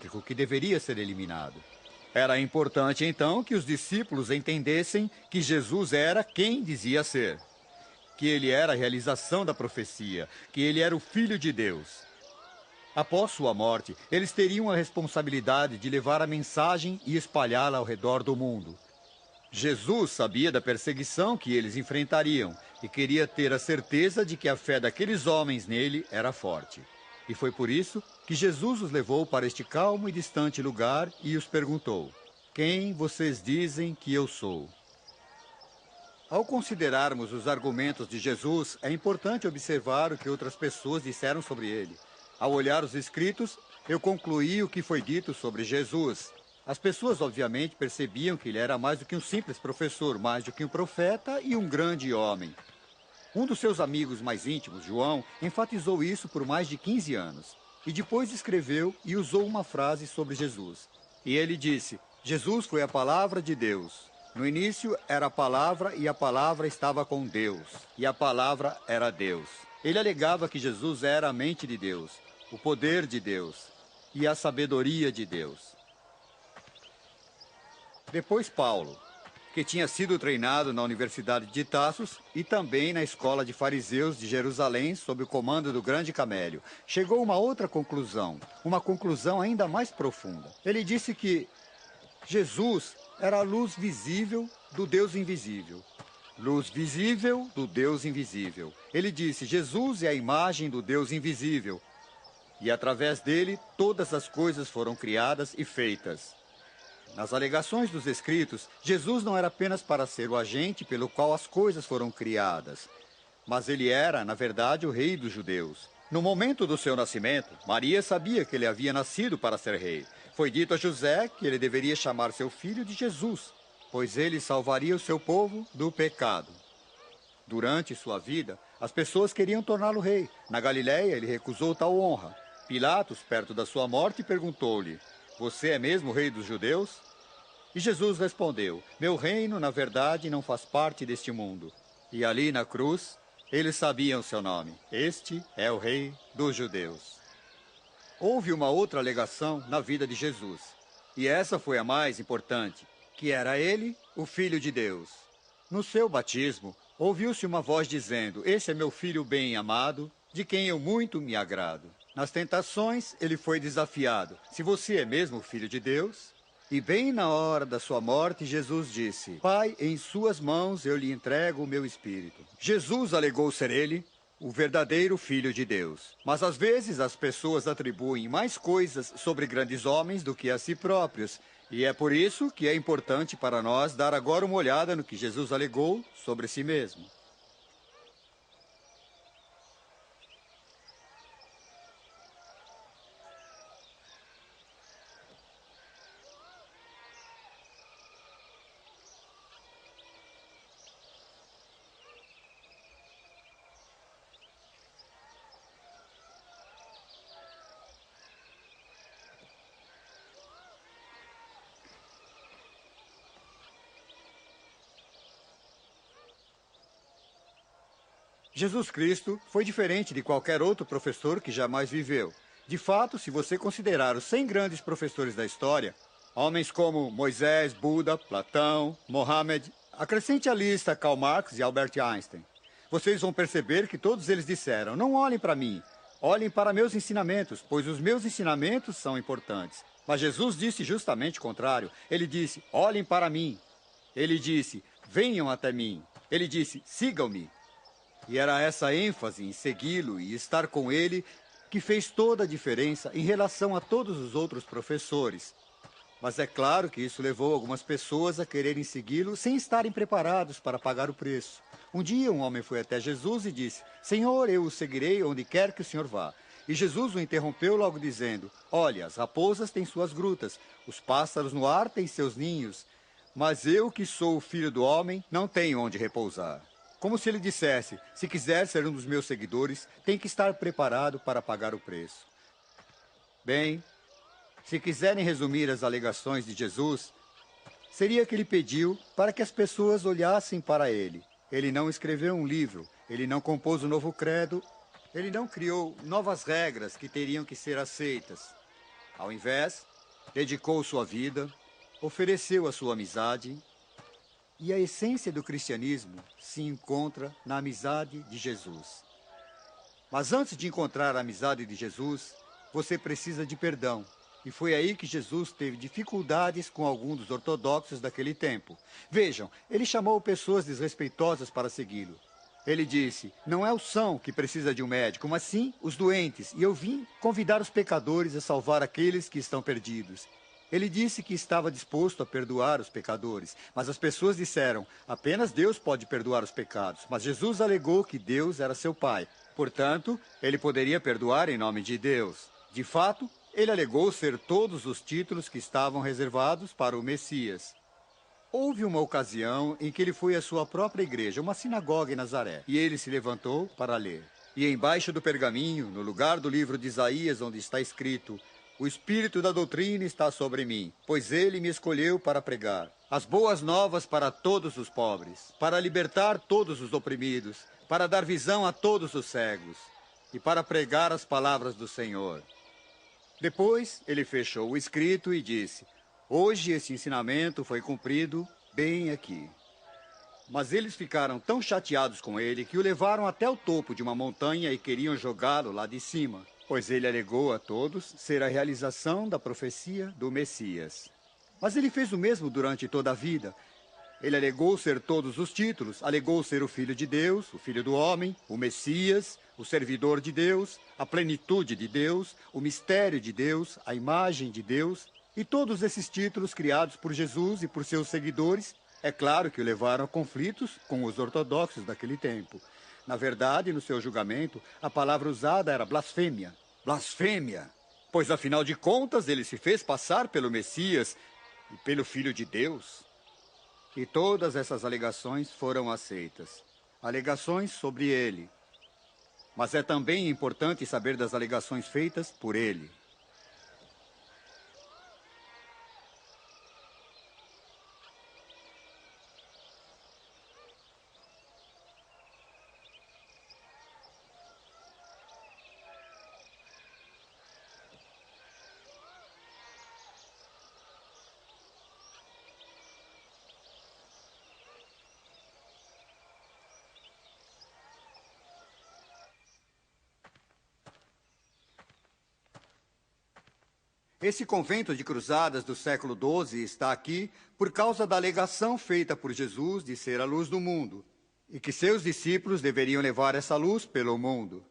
mágico que deveria ser eliminado. Era importante, então, que os discípulos entendessem que Jesus era quem dizia ser. Que ele era a realização da profecia, que ele era o Filho de Deus. Após sua morte, eles teriam a responsabilidade de levar a mensagem e espalhá-la ao redor do mundo. Jesus sabia da perseguição que eles enfrentariam e queria ter a certeza de que a fé daqueles homens nele era forte. E foi por isso que Jesus os levou para este calmo e distante lugar e os perguntou: quem vocês dizem que eu sou? Ao considerarmos os argumentos de Jesus, é importante observar o que outras pessoas disseram sobre ele. Ao olhar os escritos, eu concluí o que foi dito sobre Jesus. As pessoas, obviamente, percebiam que ele era mais do que um simples professor, mais do que um profeta e um grande homem. Um dos seus amigos mais íntimos, João, enfatizou isso por mais de 15 anos. E depois escreveu e usou uma frase sobre Jesus. E ele disse: Jesus foi a palavra de Deus. No início era a palavra e a palavra estava com Deus. E a palavra era Deus. Ele alegava que Jesus era a mente de Deus, o poder de Deus e a sabedoria de Deus. Depois Paulo, que tinha sido treinado na Universidade de Tarsus e também na escola de fariseus de Jerusalém sob o comando do grande Camélio, chegou a uma outra conclusão, uma conclusão ainda mais profunda. Ele disse que Jesus era a luz visível do Deus invisível. Luz visível do Deus invisível. Ele disse: Jesus é a imagem do Deus invisível. E através dele, todas as coisas foram criadas e feitas. Nas alegações dos escritos, Jesus não era apenas para ser o agente pelo qual as coisas foram criadas, mas ele era, na verdade, o rei dos judeus. No momento do seu nascimento, Maria sabia que ele havia nascido para ser rei. Foi dito a José que ele deveria chamar seu filho de Jesus, pois ele salvaria o seu povo do pecado. Durante sua vida, as pessoas queriam torná-lo rei. Na Galiléia, ele recusou tal honra. Pilatos, perto da sua morte, perguntou-lhe: você é mesmo o rei dos judeus? E Jesus respondeu: meu reino, na verdade, não faz parte deste mundo. E ali na cruz, eles sabiam seu nome. Este é o rei dos judeus. Houve uma outra alegação na vida de Jesus. E essa foi a mais importante, que era ele, o Filho de Deus. No seu batismo, ouviu-se uma voz dizendo: esse é meu filho bem amado, de quem eu muito me agrado. Nas tentações, ele foi desafiado: se você é mesmo o Filho de Deus? E bem na hora da sua morte, Jesus disse: Pai, em suas mãos eu lhe entrego o meu espírito. Jesus alegou ser ele, o verdadeiro Filho de Deus. Mas às vezes as pessoas atribuem mais coisas sobre grandes homens do que a si próprios. E é por isso que é importante para nós dar agora uma olhada no que Jesus alegou sobre si mesmo. Jesus Cristo foi diferente de qualquer outro professor que jamais viveu. De fato, se você considerar os 100 grandes professores da história, homens como Moisés, Buda, Platão, Mohammed, acrescente à lista Karl Marx e Albert Einstein, vocês vão perceber que todos eles disseram: não olhem para mim, olhem para meus ensinamentos, pois os meus ensinamentos são importantes. Mas Jesus disse justamente o contrário. Ele disse: olhem para mim. Ele disse: venham até mim. Ele disse: sigam-me. E era essa ênfase em segui-lo e estar com ele que fez toda a diferença em relação a todos os outros professores. Mas é claro que isso levou algumas pessoas a quererem segui-lo sem estarem preparados para pagar o preço. Um dia um homem foi até Jesus e disse: Senhor, eu o seguirei onde quer que o Senhor vá. E Jesus o interrompeu logo dizendo: olha, as raposas têm suas grutas, os pássaros no ar têm seus ninhos, mas eu que sou o Filho do Homem não tenho onde repousar. Como se ele dissesse: se quiser ser um dos meus seguidores, tem que estar preparado para pagar o preço. Bem, se quiserem resumir as alegações de Jesus, seria que ele pediu para que as pessoas olhassem para ele. Ele não escreveu um livro, ele não compôs um novo credo, ele não criou novas regras que teriam que ser aceitas. Ao invés, dedicou sua vida, ofereceu a sua amizade, e a essência do cristianismo se encontra na amizade de Jesus. Mas antes de encontrar a amizade de Jesus, você precisa de perdão. E foi aí que Jesus teve dificuldades com alguns dos ortodoxos daquele tempo. Vejam, ele chamou pessoas desrespeitosas para segui-lo. Ele disse, não é o são que precisa de um médico, mas sim os doentes. E eu vim convidar os pecadores a salvar aqueles que estão perdidos. Ele disse que estava disposto a perdoar os pecadores, mas as pessoas disseram, apenas Deus pode perdoar os pecados. Mas Jesus alegou que Deus era seu Pai. Portanto, ele poderia perdoar em nome de Deus. De fato, ele alegou ser todos os títulos que estavam reservados para o Messias. Houve uma ocasião em que ele foi à sua própria igreja, uma sinagoga em Nazaré, e ele se levantou para ler. E embaixo do pergaminho, no lugar do livro de Isaías, onde está escrito, o Espírito da doutrina está sobre mim, pois ele me escolheu para pregar as boas novas para todos os pobres, para libertar todos os oprimidos, para dar visão a todos os cegos e para pregar as palavras do Senhor. Depois, ele fechou o escrito e disse, hoje esse ensinamento foi cumprido bem aqui. Mas eles ficaram tão chateados com ele que o levaram até o topo de uma montanha e queriam jogá-lo lá de cima, pois ele alegou a todos ser a realização da profecia do Messias. Mas ele fez o mesmo durante toda a vida. Ele alegou ser todos os títulos, alegou ser o Filho de Deus, o Filho do Homem, o Messias, o servidor de Deus, a plenitude de Deus, o mistério de Deus, a imagem de Deus, e todos esses títulos criados por Jesus e por seus seguidores, é claro que o levaram a conflitos com os ortodoxos daquele tempo. Na verdade, no seu julgamento, a palavra usada era blasfêmia. Blasfêmia! Pois, afinal de contas, ele se fez passar pelo Messias e pelo Filho de Deus. E todas essas alegações foram aceitas. Alegações sobre ele. Mas é também importante saber das alegações feitas por ele. Esse convento de cruzadas do século XII está aqui por causa da alegação feita por Jesus de ser a luz do mundo e que seus discípulos deveriam levar essa luz pelo mundo.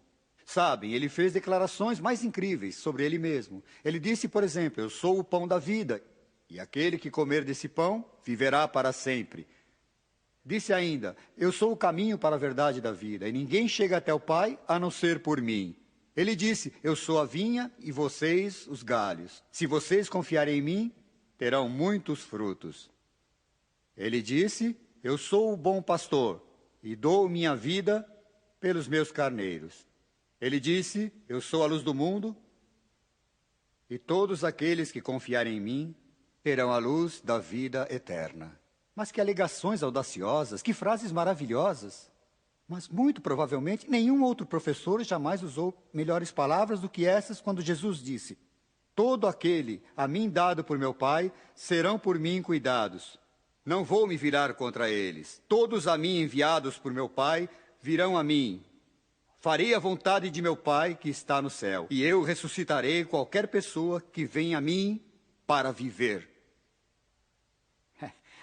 Sabem, ele fez declarações mais incríveis sobre ele mesmo. Ele disse, por exemplo, eu sou o pão da vida e aquele que comer desse pão viverá para sempre. Disse ainda, eu sou o caminho para a verdade da vida e ninguém chega até o Pai a não ser por mim. Ele disse, eu sou a vinha e vocês os galhos. Se vocês confiarem em mim, terão muitos frutos. Ele disse, eu sou o bom pastor e dou minha vida pelos meus carneiros. Ele disse, eu sou a luz do mundo e todos aqueles que confiarem em mim terão a luz da vida eterna. Mas que alegações audaciosas, que frases maravilhosas. Mas, muito provavelmente, nenhum outro professor jamais usou melhores palavras do que essas quando Jesus disse, todo aquele a mim dado por meu Pai, serão por mim cuidados. Não vou me virar contra eles. Todos a mim enviados por meu Pai virão a mim. Farei a vontade de meu Pai que está no céu, e eu ressuscitarei qualquer pessoa que venha a mim para viver.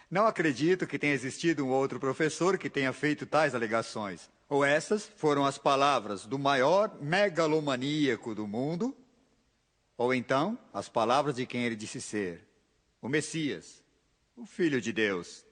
Não acredito que tenha existido um outro professor que tenha feito tais alegações. Ou essas foram as palavras do maior megalomaníaco do mundo, ou então as palavras de quem ele disse ser, o Messias, o Filho de Deus.